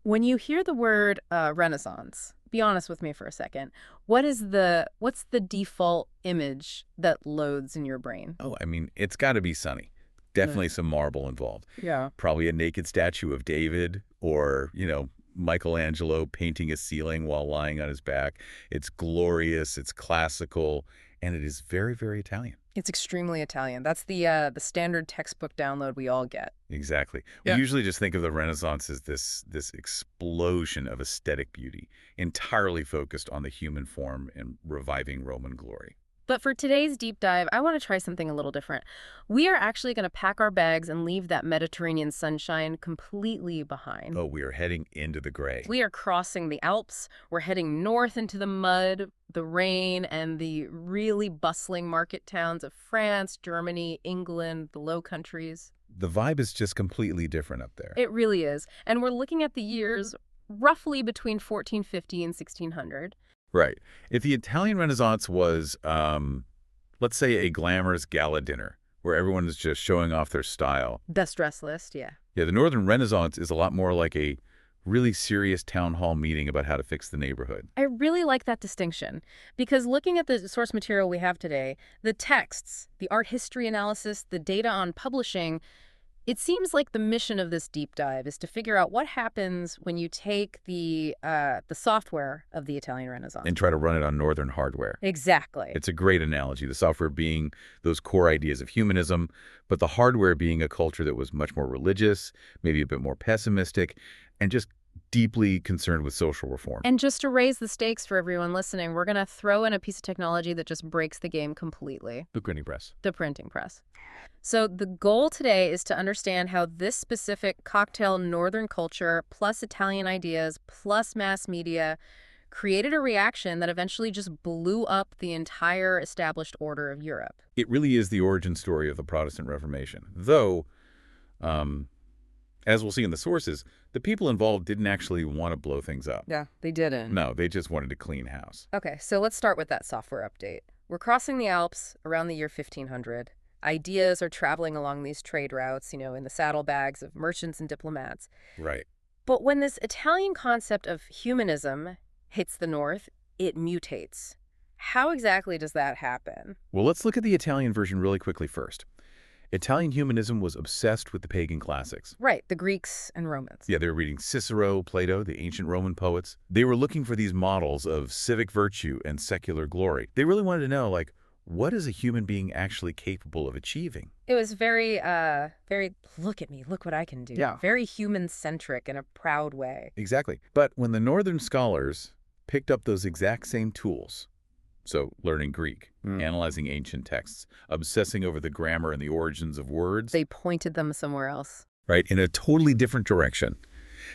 When you hear the word Renaissance, be honest with me for a second. What's the default image that loads in your brain? Oh, I mean, it's got to be sunny. Ugh. Definitely some marble involved. Yeah. Probably a naked statue of David or, Michelangelo painting a ceiling while lying on his back. It's glorious, it's classical, and it is very, very Italian. It's extremely Italian. That's the standard textbook download we all get. Exactly. We Yeah. usually just think of the Renaissance as this explosion of aesthetic beauty, entirely focused on the human form and reviving Roman glory. But for today's deep dive, I want to try something a little different. We are actually going to pack our bags and leave that Mediterranean sunshine completely behind. Oh, we are heading into the gray. We are crossing the Alps. We're heading north into the mud, the rain, and the really bustling market towns of France, Germany, England, the Low Countries. The vibe is just completely different up there. It really is. And we're looking at the years roughly between 1450 and 1600. Right. If the Italian Renaissance was, let's say, a glamorous gala dinner where everyone is just showing off their style. Best dress list, yeah. Yeah, the Northern Renaissance is a lot more like a really serious town hall meeting about how to fix the neighborhood. I really like that distinction because looking at the source material we have today, the texts, the art history analysis, the data on publishing, it seems like the mission of this deep dive is to figure out what happens when you take the software of the Italian Renaissance. And try to run it on Northern hardware. Exactly. It's a great analogy, the software being those core ideas of humanism, but the hardware being a culture that was much more religious, maybe a bit more pessimistic, and just deeply concerned with social reform. And just to raise the stakes for everyone listening, we're going to throw in a piece of technology that just breaks the game completely. The printing press. The printing press. So the goal today is to understand how this specific cocktail Northern culture plus Italian ideas plus mass media created a reaction that eventually just blew up the entire established order of Europe. It really is the origin story of the Protestant Reformation. Though, as we'll see in the sources, the people involved didn't actually want to blow things up. Yeah, they didn't. No, they just wanted to clean house. Okay, so let's start with that software update. We're crossing the Alps around the year 1500. Ideas are traveling along these trade routes, in the saddlebags of merchants and diplomats. Right. But when this Italian concept of humanism hits the North, it mutates. How exactly does that happen? Well, let's look at the Italian version really quickly first. Italian humanism was obsessed with the pagan classics. Right, the Greeks and Romans. Yeah, they were reading Cicero, Plato, the ancient Roman poets. They were looking for these models of civic virtue and secular glory. They really wanted to know, what is a human being actually capable of achieving? It was very, look at me, look what I can do. Yeah. Very human-centric in a proud way. Exactly. But when the Northern scholars picked up those exact same tools, so learning Greek, analyzing ancient texts, obsessing over the grammar and the origins of words, They pointed them somewhere else. right, in a totally different direction.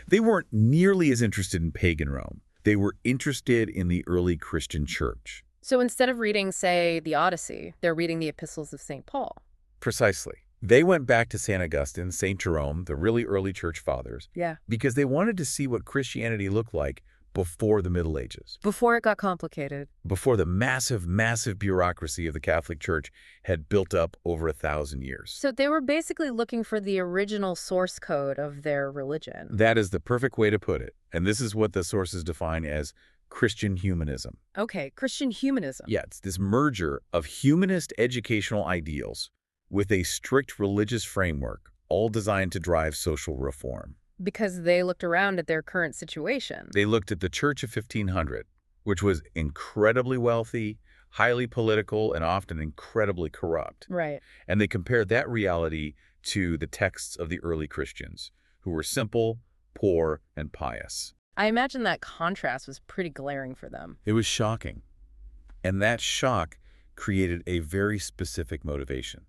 They weren't nearly as interested in pagan Rome. They were interested in the early Christian church. So instead of reading, say, the Odyssey, they're reading the epistles of St. Paul. Precisely. They went back to St. Augustine, St. Jerome, the really early church fathers, Yeah. because they wanted to see what Christianity looked like before the Middle Ages, Before it got complicated. before the massive, massive bureaucracy of the Catholic Church had built up over 1,000 years. So they were basically looking for the original source code of their religion. That is the perfect way to put it. And this is what the sources define as Christian humanism. Okay, Christian humanism. Yeah, it's this merger of humanist educational ideals with a strict religious framework, all designed to drive social reform. Because they looked around at their current situation. They looked at the Church of 1500, which was incredibly wealthy, highly political, and often incredibly corrupt. Right. And they compared that reality to the texts of the early Christians, who were simple, poor, and pious. I imagine that contrast was pretty glaring for them. It was shocking. And that shock created a very specific motivation.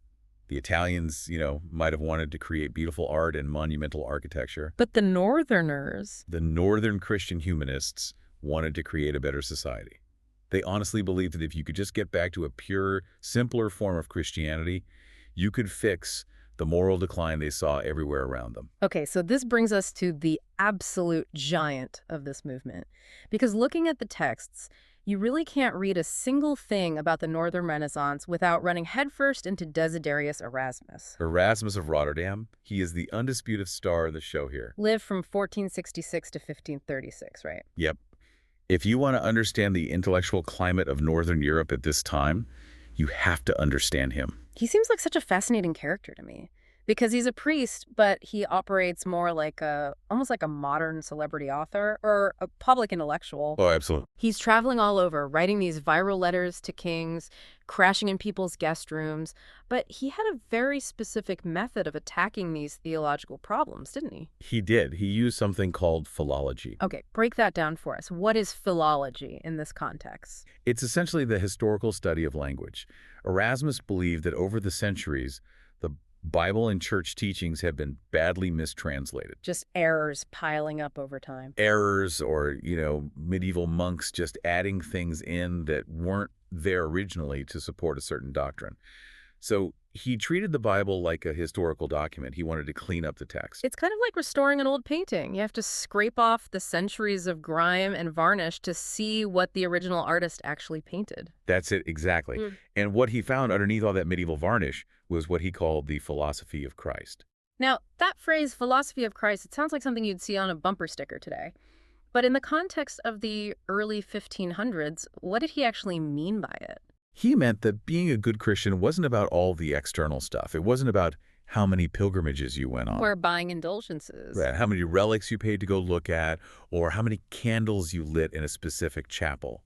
The Italians, might have wanted to create beautiful art and monumental architecture. But the Northerners... The Northern Christian humanists wanted to create a better society. They honestly believed that if you could just get back to a pure, simpler form of Christianity, you could fix the moral decline they saw everywhere around them. Okay, so this brings us to the absolute giant of this movement. Because looking at the texts, You really can't read a single thing about the Northern Renaissance without running headfirst into Desiderius Erasmus. Erasmus of Rotterdam, he is the undisputed star of the show here. Lived from 1466 to 1536, right? Yep. If you want to understand the intellectual climate of Northern Europe at this time, you have to understand him. He seems like such a fascinating character to me because he's a priest, but he operates more like almost like a modern celebrity author or a public intellectual. Oh, absolutely. He's traveling all over, writing these viral letters to kings, crashing in people's guest rooms. But he had a very specific method of attacking these theological problems, didn't he? He did. He used something called philology. Okay, break that down for us. What is philology in this context? It's essentially the historical study of language. Erasmus believed that over the centuries, the Bible and church teachings have been badly mistranslated. Just errors piling up over time. Errors or, medieval monks just adding things in that weren't there originally to support a certain doctrine. So he treated the Bible like a historical document. He wanted to clean up the text. It's kind of like restoring an old painting. You have to scrape off the centuries of grime and varnish to see what the original artist actually painted. That's it, exactly. And what he found underneath all that medieval varnish was what he called the philosophy of Christ. Now, that phrase, philosophy of Christ, it sounds like something you'd see on a bumper sticker today. But in the context of the early 1500s, what did he actually mean by it? He meant that being a good Christian wasn't about all the external stuff. It wasn't about how many pilgrimages you went on. Or buying indulgences. Right, how many relics you paid to go look at, or how many candles you lit in a specific chapel.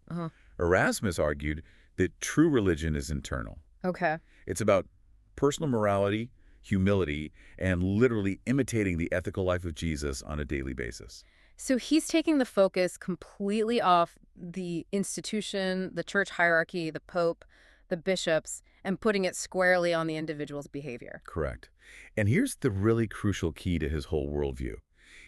Erasmus argued that true religion is internal. Okay. It's about personal morality, humility, and literally imitating the ethical life of Jesus on a daily basis. So he's taking the focus completely off the institution, the church hierarchy, the pope, the bishops, and putting it squarely on the individual's behavior. Correct. And here's the really crucial key to his whole worldview.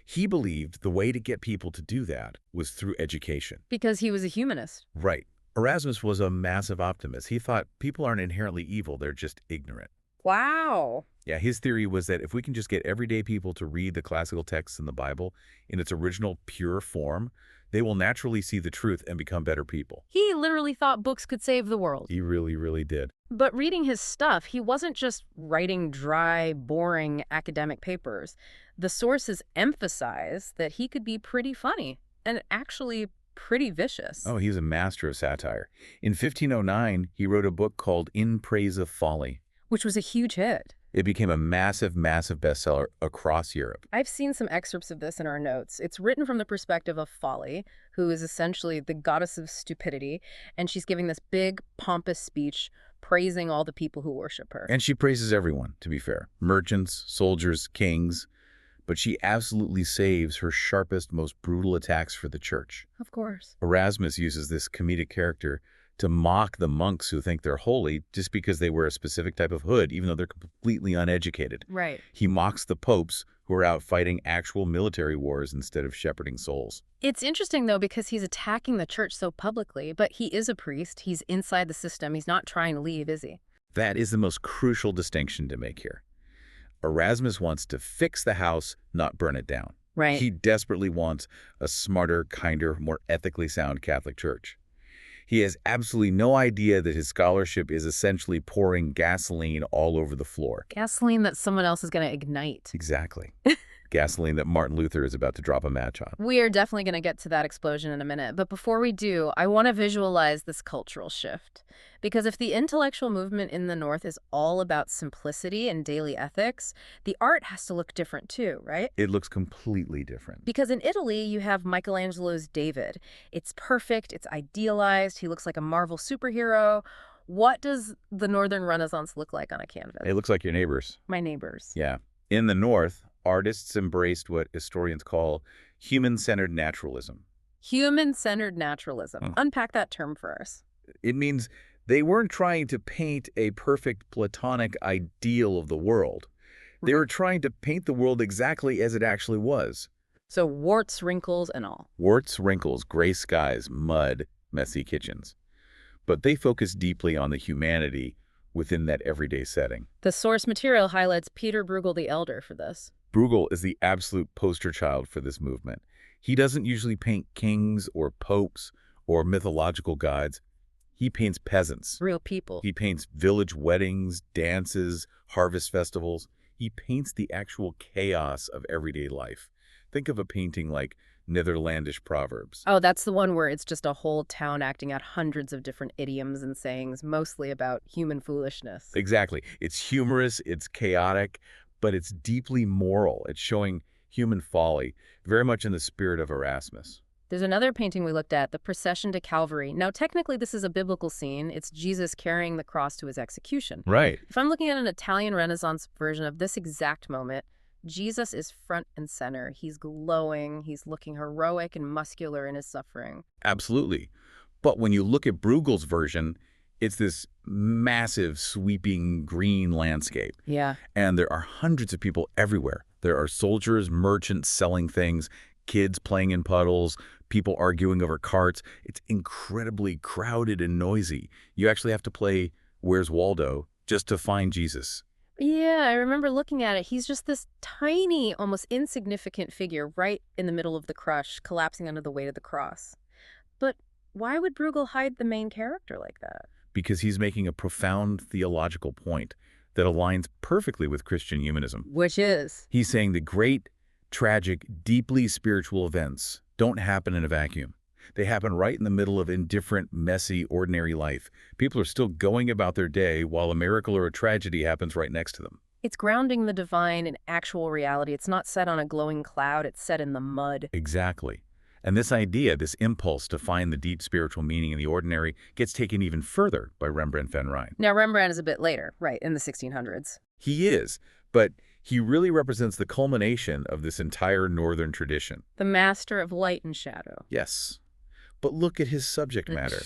He believed the way to get people to do that was through education. Because he was a humanist. Right. Erasmus was a massive optimist. He thought people aren't inherently evil, they're just ignorant. Wow. Yeah, his theory was that if we can just get everyday people to read the classical texts in the Bible in its original pure form, they will naturally see the truth and become better people. He literally thought books could save the world. He really, really did. But reading his stuff, he wasn't just writing dry, boring academic papers. The sources emphasize that he could be pretty funny and actually pretty vicious. Oh, he's a master of satire. In 1509, he wrote a book called In Praise of Folly, which was a huge hit. It became a massive, massive bestseller across Europe. I've seen some excerpts of this in our notes. It's written from the perspective of Folly, who is essentially the goddess of stupidity, and she's giving this big, pompous speech praising all the people who worship her. And she praises everyone, to be fair. Merchants, soldiers, kings. But she absolutely saves her sharpest, most brutal attacks for the church. Of course. Erasmus uses this comedic character to mock the monks who think they're holy just because they wear a specific type of hood, even though they're completely uneducated. Right. He mocks the popes who are out fighting actual military wars instead of shepherding souls. It's interesting, though, because he's attacking the church so publicly, but he is a priest. He's inside the system. He's not trying to leave, is he? That is the most crucial distinction to make here. Erasmus wants to fix the house, not burn it down. Right. He desperately wants a smarter, kinder, more ethically sound Catholic Church. He has absolutely no idea that his scholarship is essentially pouring gasoline all over the floor. Gasoline that someone else is going to ignite. Exactly. Gasoline that Martin Luther is about to drop a match on. We are definitely going to get to that explosion in a minute. But before we do, I want to visualize this cultural shift. Because if the intellectual movement in the North is all about simplicity and daily ethics, the art has to look different too, right? It looks completely different. Because in Italy, you have Michelangelo's David. It's perfect, it's idealized, he looks like a Marvel superhero. What does the Northern Renaissance look like on a canvas? It looks like your neighbors. My neighbors. Yeah. In the North, artists embraced what historians call human-centered naturalism. Human-centered naturalism. Unpack that term for us. It means they weren't trying to paint a perfect Platonic ideal of the world. They were trying to paint the world exactly as it actually was. So warts, wrinkles, and all. Warts, wrinkles, gray skies, mud, messy kitchens. But they focused deeply on the humanity within that everyday setting. The source material highlights Peter Bruegel the Elder for this. Bruegel is the absolute poster child for this movement. He doesn't usually paint kings or popes or mythological gods. He paints peasants. Real people. He paints village weddings, dances, harvest festivals. He paints the actual chaos of everyday life. Think of a painting like Netherlandish Proverbs. Oh, that's the one where it's just a whole town acting out hundreds of different idioms and sayings, mostly about human foolishness. Exactly. It's humorous, it's chaotic, but it's deeply moral. It's showing human folly, very much in the spirit of Erasmus. There's another painting we looked at, the Procession to Calvary. Now, technically, this is a biblical scene. It's Jesus carrying the cross to his execution. Right. If I'm looking at an Italian Renaissance version of this exact moment, Jesus is front and center. He's glowing. He's looking heroic and muscular in his suffering. Absolutely. But when you look at Bruegel's version, it's this massive, sweeping green landscape. Yeah. And there are hundreds of people everywhere. There are soldiers, merchants selling things, kids playing in puddles, people arguing over carts. It's incredibly crowded and noisy. You actually have to play Where's Waldo just to find Jesus. Yeah, I remember looking at it. He's just this tiny, almost insignificant figure right in the middle of the crush, collapsing under the weight of the cross. But why would Bruegel hide the main character like that? Because he's making a profound theological point that aligns perfectly with Christian humanism. Which is? He's saying the great, tragic, deeply spiritual events don't happen in a vacuum. They happen right in the middle of indifferent, messy, ordinary life. People are still going about their day while a miracle or a tragedy happens right next to them. It's grounding the divine in actual reality. It's not set on a glowing cloud. It's set in the mud. Exactly. And this idea, this impulse to find the deep spiritual meaning in the ordinary, gets taken even further by Rembrandt van Rijn. Now, Rembrandt is a bit later, right, in the 1600s. He is, but he really represents the culmination of this entire Northern tradition. The master of light and shadow. Yes. But look at his subject matter.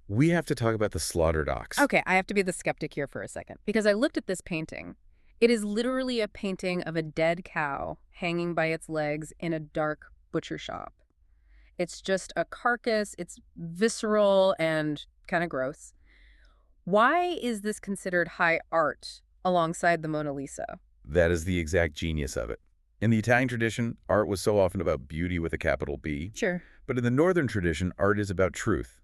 We have to talk about the slaughtered ox. Okay, I have to be the skeptic here for a second, because I looked at this painting. It is literally a painting of a dead cow hanging by its legs in a dark butcher shop. It's just a carcass. It's visceral and kind of gross. Why is this considered high art alongside the Mona Lisa? That is the exact genius of it. In the Italian tradition, art was so often about beauty with a capital B. Sure. But in the Northern tradition, art is about truth.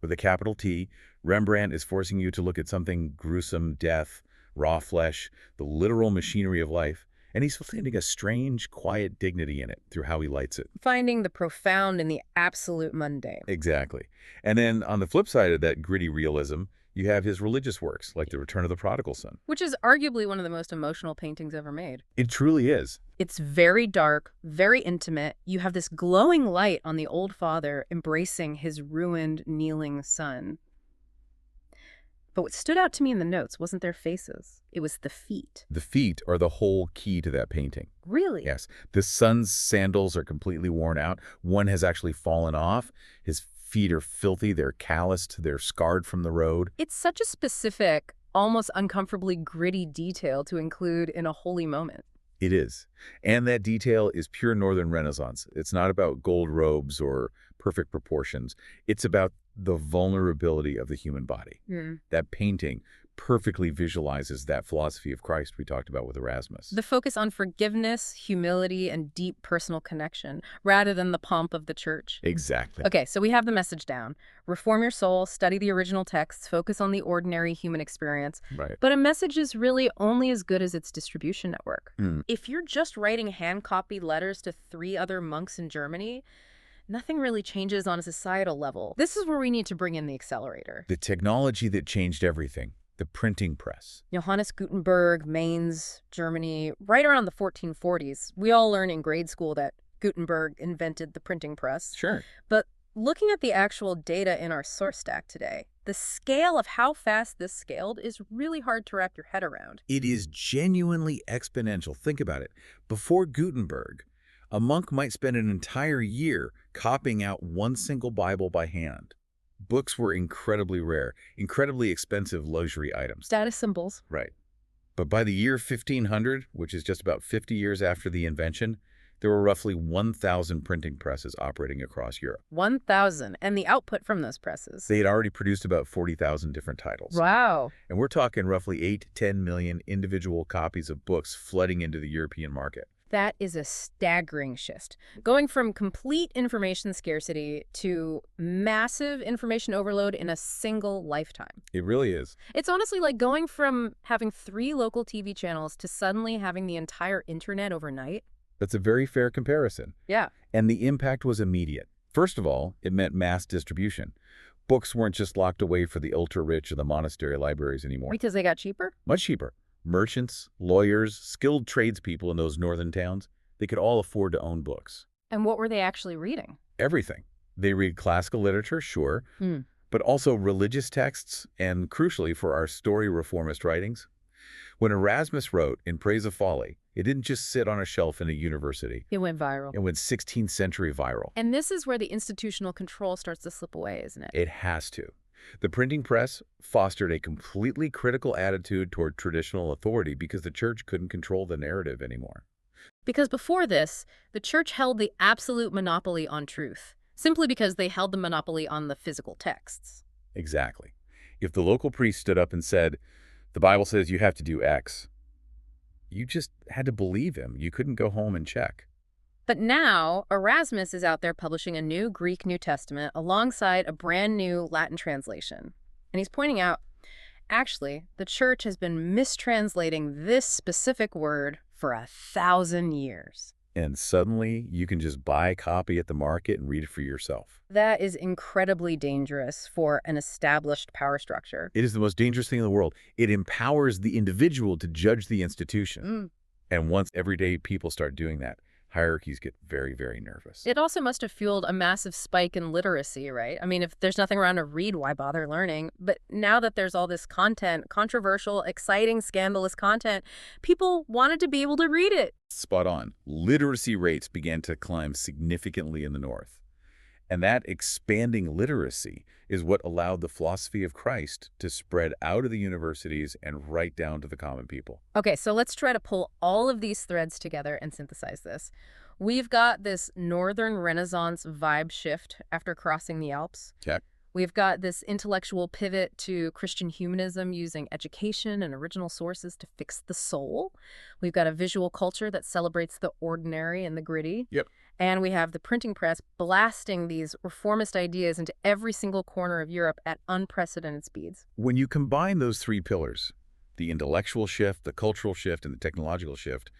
With a capital T, Rembrandt is forcing you to look at something gruesome, death, raw flesh, the literal machinery of life, and he's finding a strange, quiet dignity in it through how he lights it. Finding the profound in the absolute mundane. Exactly. And then on the flip side of that gritty realism, you have his religious works, like The Return of the Prodigal Son. Which is arguably one of the most emotional paintings ever made. It truly is. It's very dark, very intimate. You have this glowing light on the old father embracing his ruined, kneeling son. But what stood out to me in the notes wasn't their faces. It was the feet. The feet are the whole key to that painting. Really? Yes. The son's sandals are completely worn out. One has actually fallen off. His feet are filthy. They're calloused. They're scarred from the road. It's such a specific, almost uncomfortably gritty detail to include in a holy moment. It is. And that detail is pure Northern Renaissance. It's not about gold robes or perfect proportions. It's about the vulnerability of the human body. That painting perfectly visualizes that philosophy of Christ we talked about with Erasmus. The focus on forgiveness, humility, and deep personal connection, rather than the pomp of the church. Exactly. Okay, so we have the message down. Reform your soul, study the original texts, focus on the ordinary human experience. Right. But a message is really only as good as its distribution network. If you're just writing hand-copied letters to 3 other monks in Germany, nothing really changes on a societal level. This is where we need to bring in the accelerator. The technology that changed everything, the printing press. Johannes Gutenberg, Mainz, Germany, right around the 1440s. We all learn in grade school that Gutenberg invented the printing press. Sure. But looking at the actual data in our source stack today, the scale of how fast this scaled is really hard to wrap your head around. It is genuinely exponential. Think about it. Before Gutenberg, a monk might spend an entire year copying out one single Bible by hand. Books were incredibly rare, incredibly expensive luxury items. Status symbols. Right. But by the year 1500, which is just about 50 years after the invention, there were roughly 1,000 printing presses operating across Europe. 1,000. And the output from those presses. They had already produced about 40,000 different titles. Wow. And we're talking roughly 8 to 10 million individual copies of books flooding into the European market. That is a staggering shift, going from complete information scarcity to massive information overload in a single lifetime. It really is. It's honestly like going from having 3 local TV channels to suddenly having the entire internet overnight. That's a very fair comparison. Yeah. And the impact was immediate. First of all, it meant mass distribution. Books weren't just locked away for the ultra-rich or the monastery libraries anymore. Because they got cheaper? Much cheaper. Merchants, lawyers, skilled tradespeople in those northern towns, they could all afford to own books. And what were they actually reading? Everything. They read classical literature, sure, but also religious texts and, crucially for our story reformist writings. When Erasmus wrote In Praise of Folly, it didn't just sit on a shelf in a university. It went viral. It went 16th century viral. And this is where the institutional control starts to slip away, isn't it? It has to. The printing press fostered a completely critical attitude toward traditional authority because the church couldn't control the narrative anymore. Because before this, the church held the absolute monopoly on truth, simply because they held the monopoly on the physical texts. Exactly. If the local priest stood up and said, the Bible says you have to do X, you just had to believe him. You couldn't go home and check. But now, Erasmus is out there publishing a new Greek New Testament alongside a brand new Latin translation. And he's pointing out, actually, the church has been mistranslating this specific word for 1,000 years. And suddenly, you can just buy a copy at the market and read it for yourself. That is incredibly dangerous for an established power structure. It is the most dangerous thing in the world. It empowers the individual to judge the institution. And once everyday people start doing that, hierarchies get very, very nervous. It also must have fueled a massive spike in literacy, right? I mean, if there's nothing around to read, why bother learning? But now that there's all this content, controversial, exciting, scandalous content, people wanted to be able to read it. Spot on. Literacy rates began to climb significantly in the North. And that expanding literacy is what allowed the philosophy of Christ to spread out of the universities and right down to the common people. Okay, so let's try to pull all of these threads together and synthesize this. We've got this Northern Renaissance vibe shift after crossing the Alps. Check. We've got this intellectual pivot to Christian humanism using education and original sources to fix the soul. We've got a visual culture that celebrates the ordinary and the gritty. Yep. And we have the printing press blasting these reformist ideas into every single corner of Europe at unprecedented speeds. When you combine those 3 pillars, the intellectual shift, the cultural shift, and the technological shift,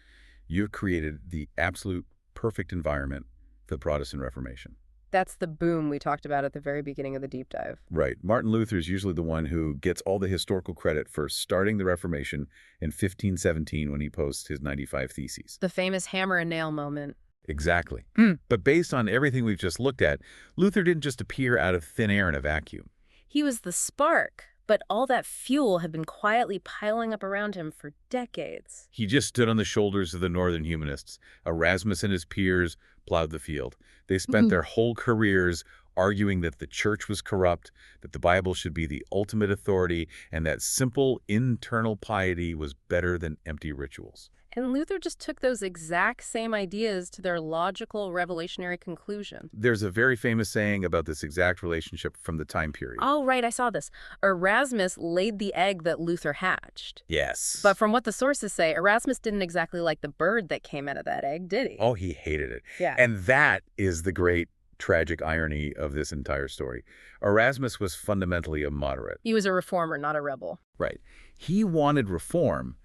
you've created the absolute perfect environment for the Protestant Reformation. That's the boom we talked about at the very beginning of the deep dive. Right. Martin Luther is usually the one who gets all the historical credit for starting the Reformation in 1517 when he posts his 95 Theses. The famous hammer and nail moment. Exactly. But based on everything we've just looked at, Luther didn't just appear out of thin air in a vacuum. He was the spark, but all that fuel had been quietly piling up around him for decades. He just stood on the shoulders of the Northern humanists. Erasmus and his peers plowed the field. They spent their whole careers arguing that the church was corrupt, that the Bible should be the ultimate authority, and that simple internal piety was better than empty rituals. And Luther just took those exact same ideas to their logical revolutionary conclusion. There's a very famous saying about this exact relationship from the time period. Oh, right, I saw this. Erasmus laid the egg that Luther hatched. Yes. But from what the sources say, Erasmus didn't exactly like the bird that came out of that egg, did he? Oh, he hated it. Yeah. And that is the great tragic irony of this entire story. Erasmus was fundamentally a moderate. He was a reformer, not a rebel. Right. He wanted reform,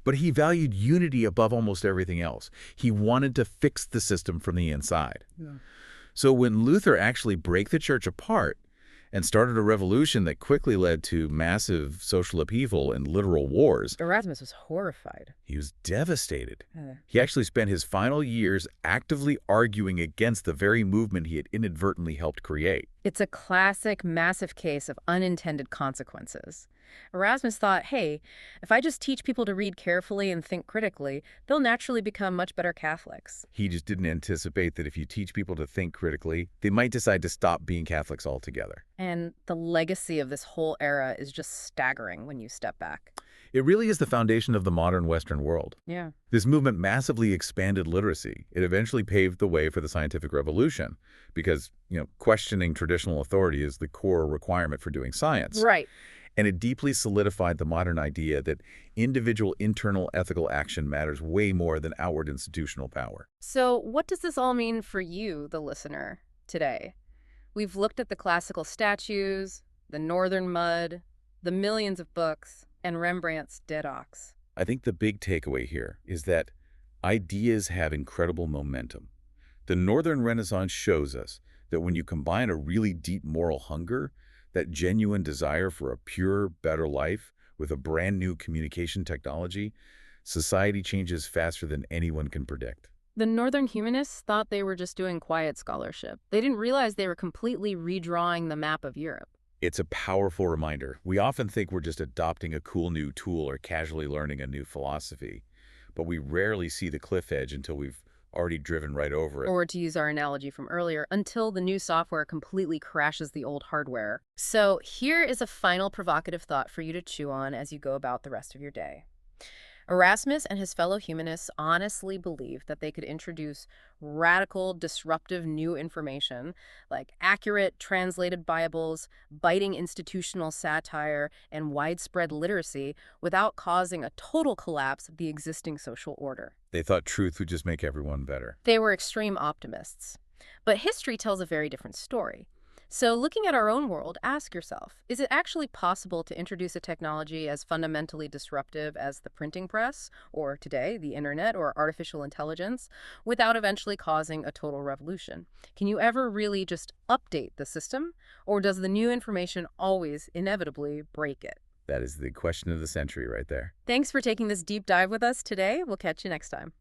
but he valued unity above almost everything else. He wanted to fix the system from the inside. Yeah. So when Luther actually broke the church apart and started a revolution that quickly led to massive social upheaval and literal wars, Erasmus was horrified. he was devastated. He actually spent his final years actively arguing against the very movement he had inadvertently helped create. It's a classic, massive case of unintended consequences. Erasmus thought, hey, if I just teach people to read carefully and think critically, they'll naturally become much better Catholics. He just didn't anticipate that if you teach people to think critically, they might decide to stop being Catholics altogether. And the legacy of this whole era is just staggering when you step back. It really is the foundation of the modern Western world. Yeah. This movement massively expanded literacy. It eventually paved the way for the scientific revolution because, questioning traditional authority is the core requirement for doing science. Right. And it deeply solidified the modern idea that individual internal ethical action matters way more than outward institutional power. So what does this all mean for you, the listener, today? We've looked at the classical statues, the northern mud, the millions of books, and Rembrandt's Dead Ox. I think the big takeaway here is that ideas have incredible momentum. The Northern Renaissance shows us that when you combine a really deep moral hunger, that genuine desire for a pure, better life, with a brand new communication technology, society changes faster than anyone can predict. The northern humanists thought they were just doing quiet scholarship. They didn't realize they were completely redrawing the map of Europe. It's a powerful reminder. We often think we're just adopting a cool new tool or casually learning a new philosophy, but we rarely see the cliff edge until we've already driven right over it. Or to use our analogy from earlier, until the new software completely crashes the old hardware. So here is a final provocative thought for you to chew on as you go about the rest of your day. Erasmus and his fellow humanists honestly believed that they could introduce radical, disruptive new information like accurate translated Bibles, biting institutional satire, and widespread literacy without causing a total collapse of the existing social order. They thought truth would just make everyone better. They were extreme optimists. But history tells a very different story. So looking at our own world, ask yourself, is it actually possible to introduce a technology as fundamentally disruptive as the printing press, or today, the internet or artificial intelligence, without eventually causing a total revolution? Can you ever really just update the system, or does the new information always inevitably break it? That is the question of the century right there. Thanks for taking this deep dive with us today. We'll catch you next time.